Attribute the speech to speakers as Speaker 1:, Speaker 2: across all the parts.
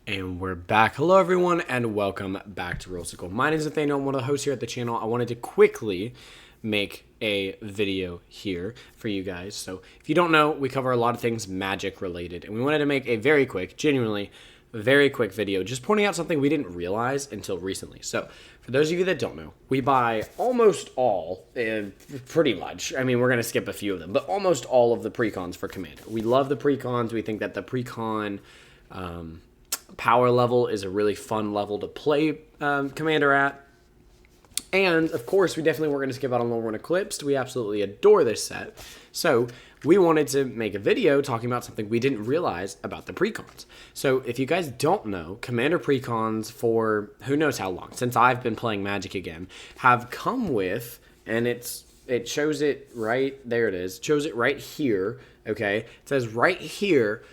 Speaker 1: And we're back. Hello, everyone, and welcome back to Rollsicle. My name is Nathaniel. I'm one of the hosts here at the channel. I wanted to quickly make a video here for you guys. So if you don't know, we cover a lot of things magic related, and we wanted to make a very quick, genuinely very quick video just pointing out something we didn't realize until recently. So for those of you that don't know, we buy almost all, pretty much, I mean, we're going to skip a few of them, but almost all of the precons for Commander. We love the precons. We think that the precon power level is a really fun level to play Commander at. And, of course, we definitely weren't going to skip out on Lone Run Eclipsed. We absolutely adore this set. So we wanted to make a video talking about something we didn't realize about the precons. So if you guys don't know, Commander precons for who knows how long, since I've been playing Magic again, have come with, and it shows it right, there it is, it shows it right here, okay? It says right here,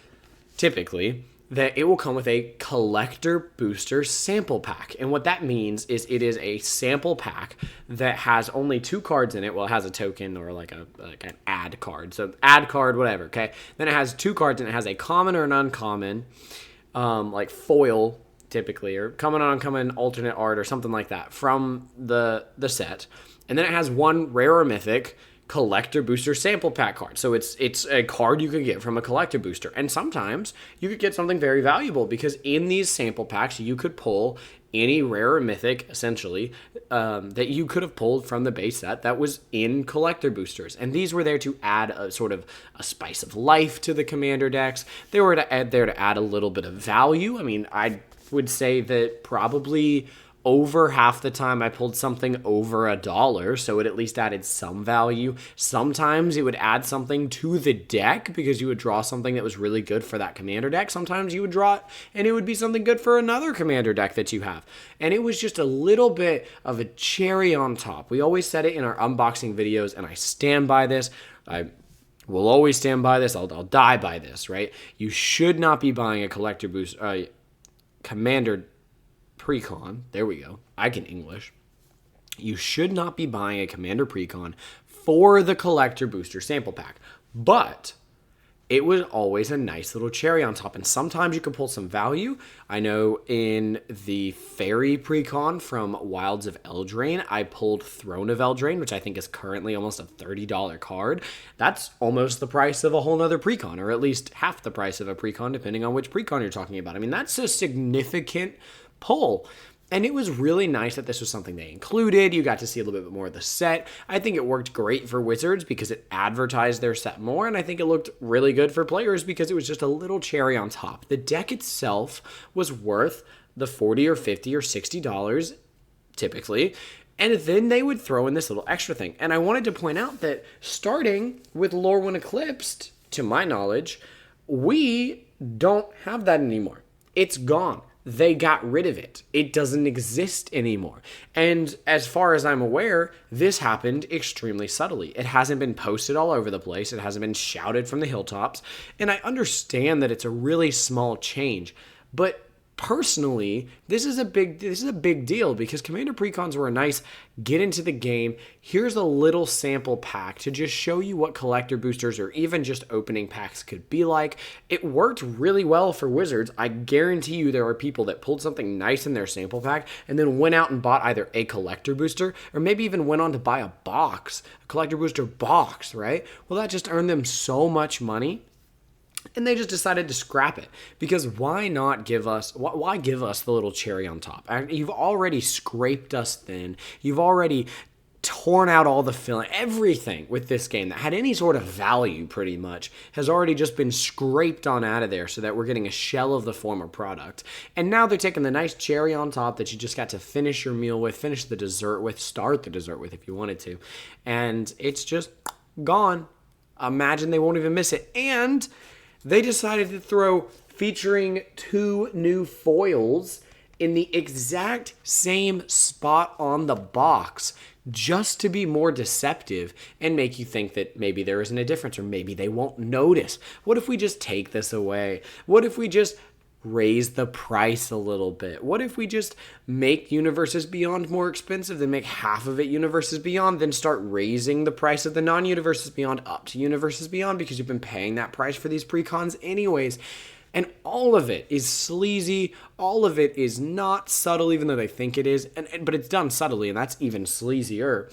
Speaker 1: typically, that it will come with a collector booster sample pack. And what that means is it is a sample pack that has only 2 cards in it. Well, it has a token or like an ad card. So ad card, whatever, okay? Then it has 2 cards and it has a common or an uncommon, like foil typically, or common or uncommon alternate art or something like that from the set. And then it has 1 rare or mythic collector booster sample pack card. So it's a card you could get from a collector booster. And sometimes you could get something very valuable because in these sample packs, you could pull any rare or mythic, essentially, that you could have pulled from the base set that was in collector boosters. And these were there to add a sort of a spice of life to the commander decks. They were there to add a little bit of value. I mean, I would say that probably over half the time I pulled something over $1, so it at least added some value. Sometimes it would add something to the deck because you would draw something that was really good for that commander deck. Sometimes you would draw it and it would be something good for another commander deck that you have. And it was just a little bit of a cherry on top. We always said it in our unboxing videos, and I stand by this. I will always stand by this. I'll die by this, right? You should not be buying a collector boost, commander precon, there we go, I can English. You should not be buying a commander precon for the collector booster sample pack, but it was always a nice little cherry on top, and sometimes you can pull some value. I know in the fairy precon from Wilds of Eldraine, I pulled Throne of Eldraine, which I think is currently almost a $30 card. That's almost the price of a whole nother precon, or at least half the price of a precon, depending on which precon you're talking about. I mean, that's a significant pull. And it was really nice that this was something they included. You got to see a little bit more of the set. I think it worked great for Wizards because it advertised their set more, and I think it looked really good for players because it was just a little cherry on top. The deck itself was worth the $40 or $50 or $60 typically, and then they would throw in this little extra thing. And I wanted to point out that starting with Lone Run Eclipsed, to my knowledge, we don't have that anymore. It's gone. They got rid of it. It doesn't exist anymore. And as far as I'm aware, this happened extremely subtly. It hasn't been posted all over the place. It hasn't been shouted from the hilltops. And I understand that it's a really small change, but personally, this is a big deal because Commander precons were a nice get into the game. Here's a little sample pack to just show you what collector boosters or even just opening packs could be like. It worked really well for Wizards. I guarantee you there are people that pulled something nice in their sample pack and then went out and bought either a collector booster or maybe even went on to buy a collector booster box, right? Well, that just earned them so much money. And they just decided to scrap it because why give us the little cherry on top? You've already scraped us thin. You've already torn out all the filling. Everything with this game that had any sort of value pretty much has already just been scraped on out of there so that we're getting a shell of the former product. And now they're taking the nice cherry on top that you just got to finish your meal with, finish the dessert with, start the dessert with if you wanted to. And it's just gone. Imagine they won't even miss it. And they decided to throw featuring 2 new foils in the exact same spot on the box just to be more deceptive and make you think that maybe there isn't a difference or maybe they won't notice. What if we just take this away? What if we just raise the price a little bit? What if we just make Universes Beyond more expensive, then make half of it Universes Beyond, then start raising the price of the non-Universes Beyond up to Universes Beyond because you've been paying that price for these precons anyways? And all of it is sleazy. All of it is not subtle, even though they think it is. But it's done subtly, and that's even sleazier.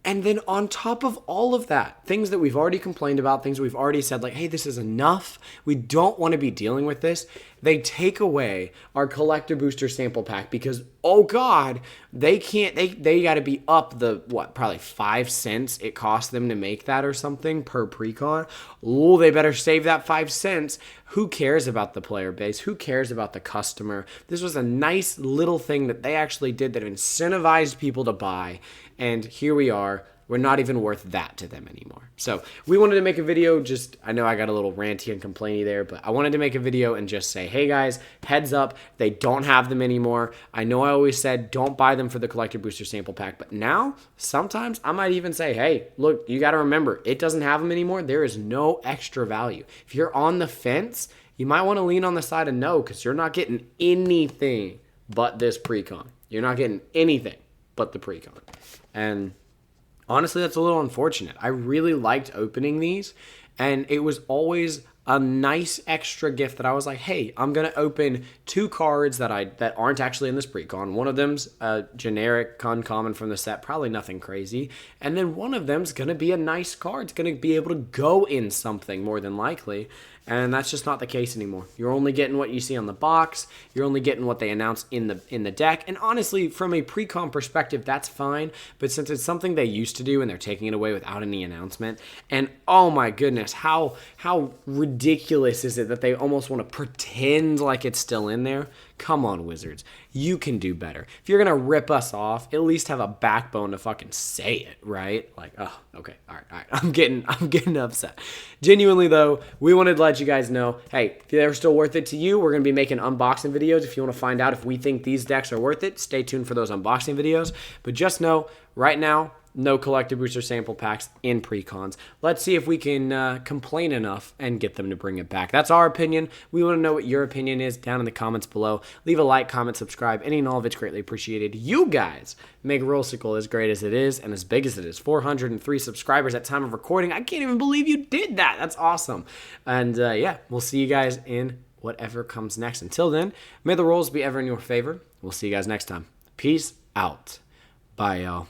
Speaker 1: And then on top of all of that, things that we've already complained about, things we've already said, like, hey, this is enough. We don't want to be dealing with this. They take away our collector booster sample pack because, oh God, they can't, they got to be up the, probably 5 cents it cost them to make that or something per precon. Oh, they better save that 5 cents. Who cares about the player base? Who cares about the customer? This was a nice little thing that they actually did that incentivized people to buy. And here we are. We're not even worth that to them anymore. So we wanted to make a video I know I got a little ranty and complainy there, but I wanted to make a video and just say, hey guys, heads up, they don't have them anymore. I know I always said don't buy them for the collector booster sample pack, but now sometimes I might even say, hey, look, you got to remember, it doesn't have them anymore. There is no extra value. If you're on the fence, you might want to lean on the side of no, because you're not getting anything but this pre-con. You're not getting anything but the pre-con. And honestly, that's a little unfortunate. I really liked opening these, and it was always a nice extra gift that I was like, hey, I'm going to open 2 cards that aren't actually in this pre-con. One of them's a generic uncommon from the set, probably nothing crazy. And then one of them's going to be a nice card. It's going to be able to go in something more than likely. And that's just not the case anymore. You're only getting what you see on the box. You're only getting what they announce in the deck. And honestly, from a pre-con perspective, that's fine. But since it's something they used to do and they're taking it away without any announcement, and oh my goodness, how ridiculous is it that they almost want to pretend like it's still in there? Come on, Wizards. You can do better. If you're going to rip us off, at least have a backbone to fucking say it, right? Like, oh, okay. All right. I'm getting upset. Genuinely, though, we wanted to let you guys know, hey, if they're still worth it to you, we're going to be making unboxing videos. If you want to find out if we think these decks are worth it, stay tuned for those unboxing videos. But just know, right now, no collector booster sample packs in pre-cons. Let's see if we can complain enough and get them to bring it back. That's our opinion. We want to know what your opinion is down in the comments below. Leave a like, comment, subscribe. Any and all of it's greatly appreciated. You guys make Rollsicle as great as it is and as big as it is. 403 subscribers at time of recording. I can't even believe you did that. That's awesome. And yeah, we'll see you guys in whatever comes next. Until then, may the rolls be ever in your favor. We'll see you guys next time. Peace out. Bye, y'all.